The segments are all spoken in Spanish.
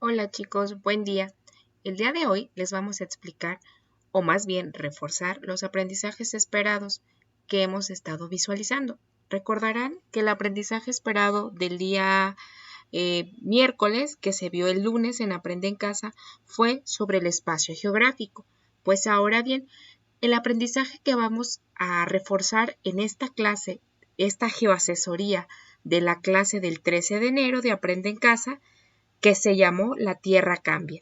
Hola chicos, buen día. El día de hoy les vamos a explicar, o más bien reforzar, los aprendizajes esperados que hemos estado visualizando. Recordarán que el aprendizaje esperado del día miércoles, que se vio el lunes en Aprende en Casa, fue sobre el espacio geográfico. Pues ahora bien, el aprendizaje que vamos a reforzar en esta clase, esta geoasesoría de la clase del 13 de enero de Aprende en Casa, que se llamó La Tierra Cambia.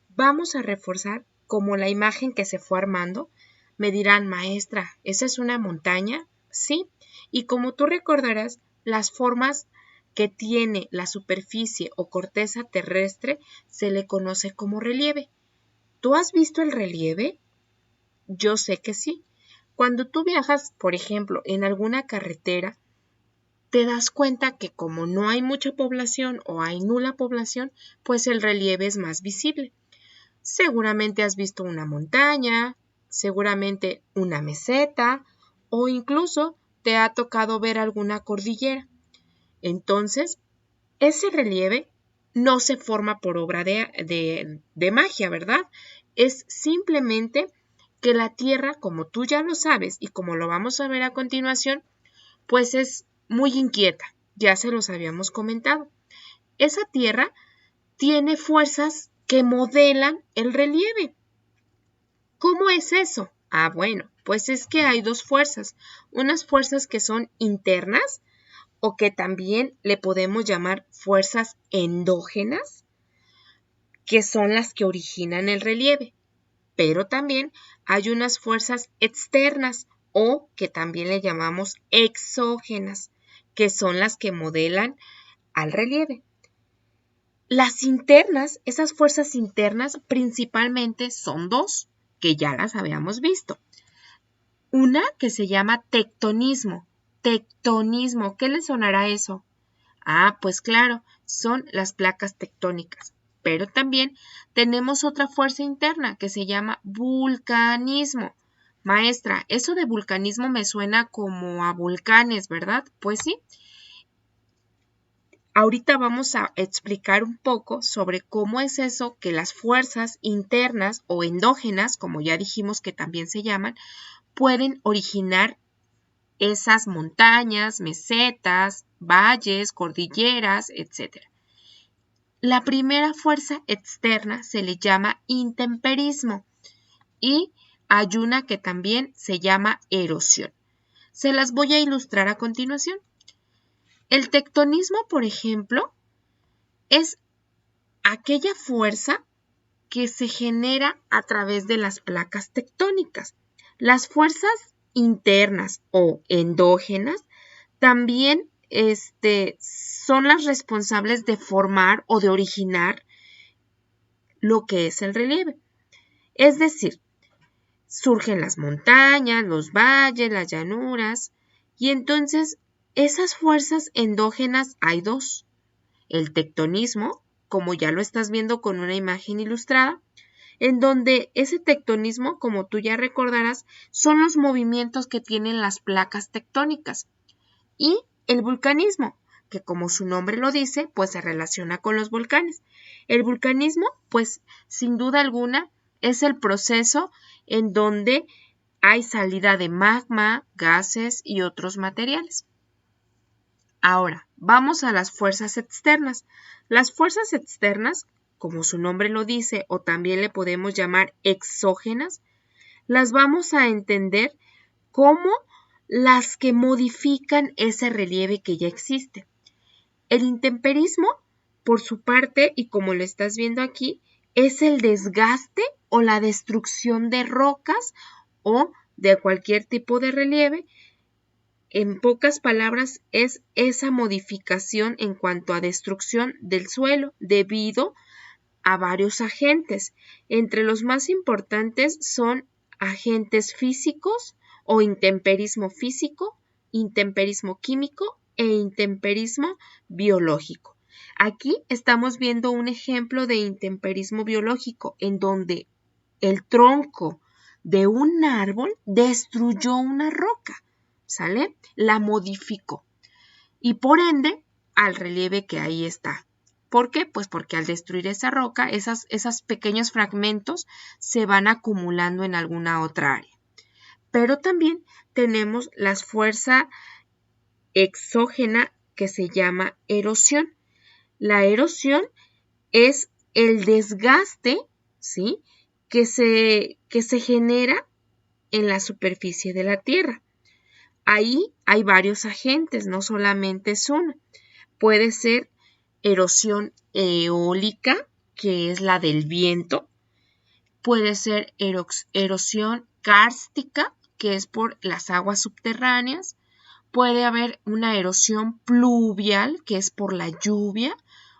Vamos a reforzar como la imagen que se fue armando. Me dirán, maestra, ¿esa es una montaña? Sí, y como tú recordarás, las formas que tiene la superficie o corteza terrestre se le conoce como relieve. ¿Tú has visto el relieve? Yo sé que sí. Cuando tú viajas, por ejemplo, en alguna carretera, te das cuenta que como no hay mucha población o hay nula población, pues el relieve es más visible. Seguramente has visto una montaña, seguramente una meseta o incluso te ha tocado ver alguna cordillera. Entonces, ese relieve no se forma por obra de magia, ¿verdad? Es simplemente que la Tierra, como tú ya lo sabes y como lo vamos a ver a continuación, pues es muy inquieta, ya se los habíamos comentado. Esa Tierra tiene fuerzas que modelan el relieve. ¿Cómo es eso? Bueno, pues es que hay dos fuerzas, unas fuerzas que son internas o que también le podemos llamar fuerzas endógenas, que son las que originan el relieve, pero también hay unas fuerzas externas o que también le llamamos exógenas, que son las que modelan al relieve. Las internas, esas fuerzas internas principalmente son dos, que ya las habíamos visto. Una que se llama tectonismo. Tectonismo, ¿qué le sonará eso? Pues claro, son las placas tectónicas. Pero también tenemos otra fuerza interna que se llama vulcanismo. Maestra, eso de vulcanismo me suena como a volcanes, ¿verdad? Pues sí. Ahorita vamos a explicar un poco sobre cómo es eso que las fuerzas internas o endógenas, como ya dijimos que también se llaman, pueden originar esas montañas, mesetas, valles, cordilleras, etc. La primera fuerza externa se le llama intemperismo y hay una que también se llama erosión. Se las voy a ilustrar a continuación. El tectonismo, por ejemplo, es aquella fuerza que se genera a través de las placas tectónicas. Las fuerzas internas o endógenas también son las responsables de formar o de originar lo que es el relieve. Es decir, surgen las montañas, los valles, las llanuras, y entonces esas fuerzas endógenas hay dos. El tectonismo, como ya lo estás viendo con una imagen ilustrada, en donde ese tectonismo, como tú ya recordarás, son los movimientos que tienen las placas tectónicas. Y el vulcanismo, que como su nombre lo dice, pues se relaciona con los volcanes. El vulcanismo, pues sin duda alguna, es el proceso en donde hay salida de magma, gases y otros materiales. Ahora, vamos a las fuerzas externas. Las fuerzas externas, como su nombre lo dice, o también le podemos llamar exógenas, las vamos a entender como las que modifican ese relieve que ya existe. El intemperismo, por su parte, y como lo estás viendo aquí, es el desgaste o la destrucción de rocas o de cualquier tipo de relieve. En pocas palabras, es esa modificación en cuanto a destrucción del suelo debido a varios agentes. Entre los más importantes son agentes físicos o intemperismo físico, intemperismo químico e intemperismo biológico. Aquí estamos viendo un ejemplo de intemperismo biológico en donde el tronco de un árbol destruyó una roca, ¿sale? La modificó y por ende al relieve que ahí está. ¿Por qué? Pues porque al destruir esa roca, esos pequeños fragmentos se van acumulando en alguna otra área. Pero también tenemos la fuerza exógena que se llama erosión. La erosión es el desgaste, ¿sí?, que se genera en la superficie de la Tierra. Ahí hay varios agentes, no solamente es uno. Puede ser erosión eólica, que es la del viento. Puede ser erosión kárstica, que es por las aguas subterráneas. Puede haber una erosión pluvial, que es por la lluvia,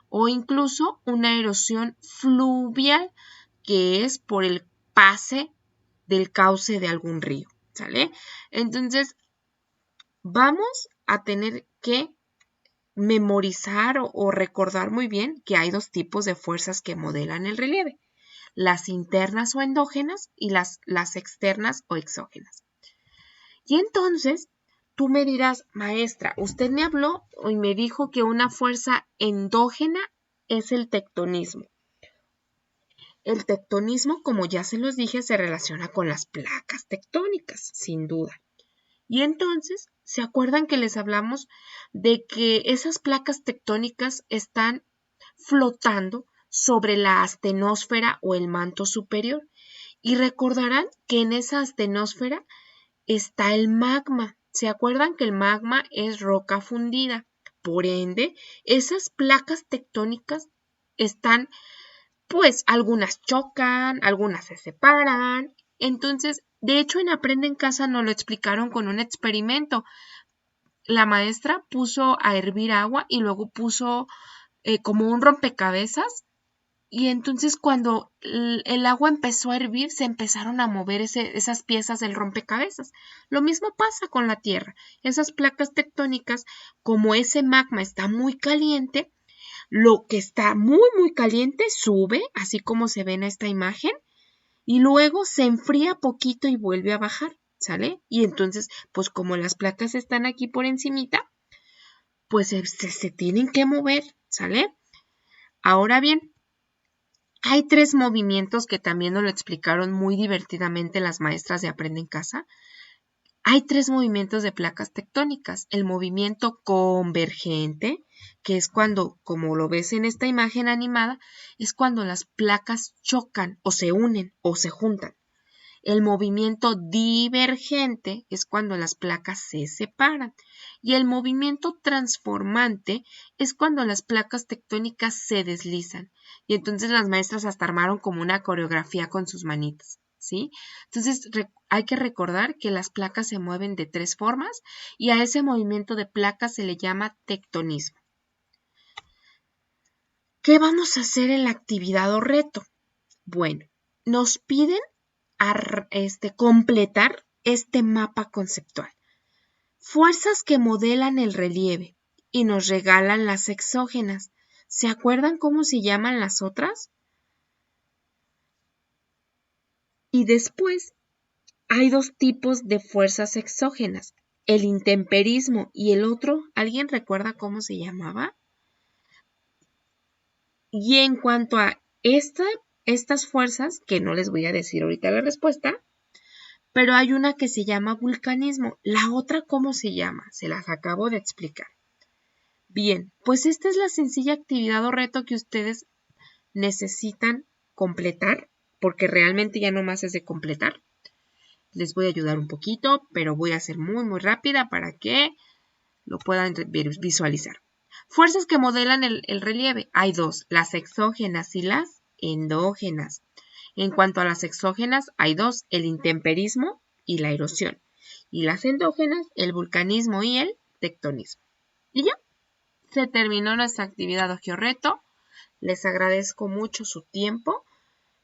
o incluso una erosión fluvial, que es por el pase del cauce de algún río, ¿sale? Entonces, vamos a tener que memorizar o recordar muy bien que hay dos tipos de fuerzas que modelan el relieve: las internas o endógenas y las externas o exógenas. Y entonces, tú me dirás, maestra, usted me habló y me dijo que una fuerza endógena es el tectonismo. El tectonismo, como ya se los dije, se relaciona con las placas tectónicas, sin duda. Y entonces, ¿se acuerdan que les hablamos de que esas placas tectónicas están flotando sobre la astenosfera o el manto superior? Y recordarán que en esa astenosfera está el magma. ¿Se acuerdan que el magma es roca fundida? Por ende, esas placas tectónicas están, pues, algunas chocan, algunas se separan. Entonces, de hecho, en Aprende en Casa nos lo explicaron con un experimento. La maestra puso a hervir agua y luego puso como un rompecabezas. Y entonces cuando el agua empezó a hervir, se empezaron a mover esas piezas del rompecabezas. Lo mismo pasa con la Tierra. Esas placas tectónicas, como ese magma está muy caliente, lo que está muy, muy caliente sube, así como se ve en esta imagen, y luego se enfría poquito y vuelve a bajar, ¿sale? Y entonces, pues como las placas están aquí por encimita, pues se tienen que mover, ¿sale? Ahora bien, hay 3 movimientos que también nos lo explicaron muy divertidamente las maestras de Aprende en Casa. Hay 3 movimientos de placas tectónicas. El movimiento convergente, que es cuando, como lo ves en esta imagen animada, es cuando las placas chocan o se unen o se juntan. El movimiento divergente es cuando las placas se separan. Y el movimiento transformante es cuando las placas tectónicas se deslizan. Y entonces las maestras hasta armaron como una coreografía con sus manitas, ¿sí? Entonces hay que recordar que las placas se mueven de 3 formas y a ese movimiento de placas se le llama tectonismo. ¿Qué vamos a hacer en la actividad o reto? Bueno, nos piden completar este mapa conceptual. Fuerzas que modelan el relieve y nos regalan las exógenas. ¿Se acuerdan cómo se llaman las otras? Y después hay 2 tipos de fuerzas exógenas, el intemperismo y el otro, ¿alguien recuerda cómo se llamaba? Y en cuanto a estas fuerzas, que no les voy a decir ahorita la respuesta, pero hay una que se llama vulcanismo. La otra, ¿cómo se llama? Se las acabo de explicar. Bien, pues esta es la sencilla actividad o reto que ustedes necesitan completar, porque realmente ya no más es de completar. Les voy a ayudar un poquito, pero voy a ser muy, muy rápida para que lo puedan visualizar. Fuerzas que modelan el relieve. Hay 2, las exógenas y las endógenas. En cuanto a las exógenas, hay 2, el intemperismo y la erosión. Y las endógenas, el vulcanismo y el tectonismo. Y ya, se terminó nuestra actividad o georreto. Les agradezco mucho su tiempo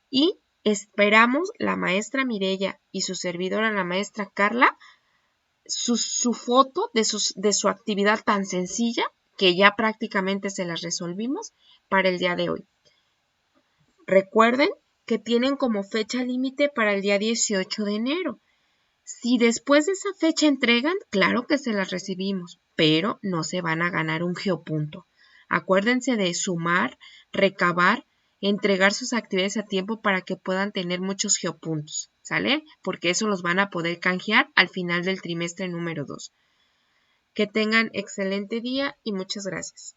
y esperamos la maestra Mireya y su servidora, la maestra Carla, su foto de su actividad tan sencilla que ya prácticamente se las resolvimos para el día de hoy. Recuerden que tienen como fecha límite para el día 18 de enero. Si después de esa fecha entregan, claro que se las recibimos, pero no se van a ganar un geopunto. Acuérdense de sumar, recabar, entregar sus actividades a tiempo para que puedan tener muchos geopuntos, ¿sale? Porque eso los van a poder canjear al final del trimestre número 2. Que tengan excelente día y muchas gracias.